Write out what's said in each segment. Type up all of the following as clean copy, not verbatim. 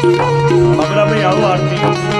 ભાઈ આવો આરતી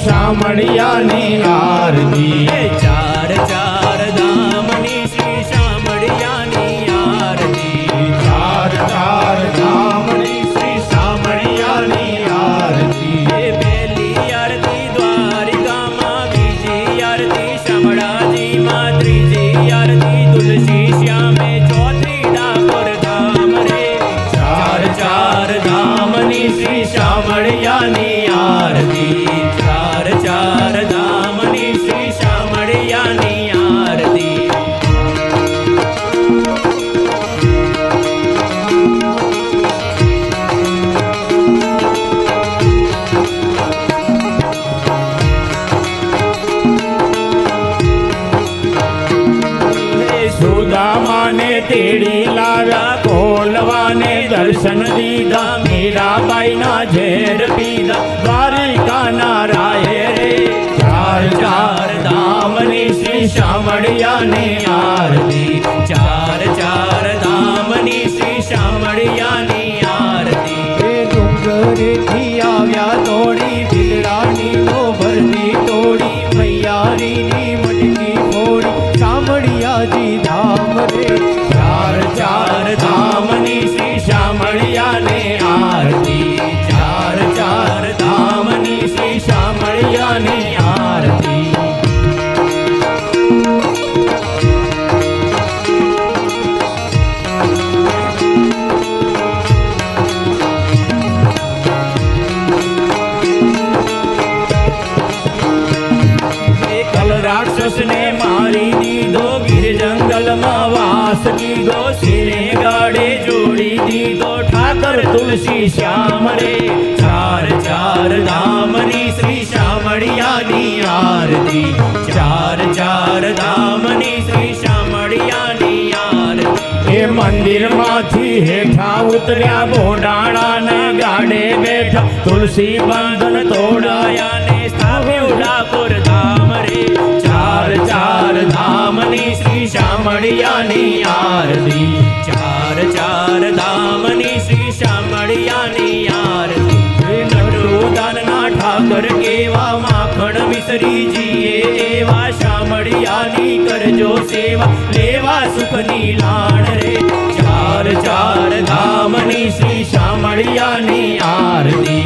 શામળિયાની આરતી ચાર ચાર ધામની શ્રી શામળિયાની આરતી ચાર ચાર ધામની શ્રી શામળિયાની આરતી પહેલી આરતી દ્વારિકામાં બીજી આરતી શામળાજીમાં ત્રીજી આરતી તુલસી શ્યામે ચોથી ડાકોર ધામ રે ચાર ચાર ધામની શ્રી શામળિયાની આરતી ચાર ધામની શ્રી શામળિયાની આરતી સુદામાને તેડી લાવ્યા કોલવાને દર્શન દીધા મીરાબાઈના ઝેર પીધા દ્વારિકાના રાયે રે ચાર ચાર ધામની શ્રી શામળિયાની આરતી ચાર ચાર ધામની શ્રી શામળિયાની આરતી ડુંગરેથી આવ્યા તોડી બિલડાની નો ભરતી તોડી મૈયારીની મટકી ફોડી શામળિયાજી ધામ રે ચાર ચાર ધામની શ્રી શામળિયાની આરતી ચાર ચાર ધામની શ્રી શામળિયાની આરતી રાક્ષસને મારી દીધો ગીર જંગલમાં વાસ કીધો શિરે ગાડે જોડી દીધો ઠાકર તુલસી શ્યામ રે ચાર ચાર ધામની શ્રી શામળિયાની આરતી ચાર ચાર ધામની શ્રી શામળિયાની આરતી એ મંદિરમાંથી હેઠા ઉતર્યા બોડાણાના ગાડે બેઠા તુલસી બંધન તોડાયા ને સ્થાપ્યું ડાકોર ધામ રે ચાર ચાર ધામની શ્રી શામળિયાની આરતી ચાર ચાર ધામની શ્રી શામળિયાની આરતી નટુદાનના ઠાકર કેવા માખણ મિશ્રીજીએ એવા શામળિયાની કરજો સેવા લેવા સુખની લાણ રે ચાર ચાર ધામની શ્રી શામળિયાની આરતી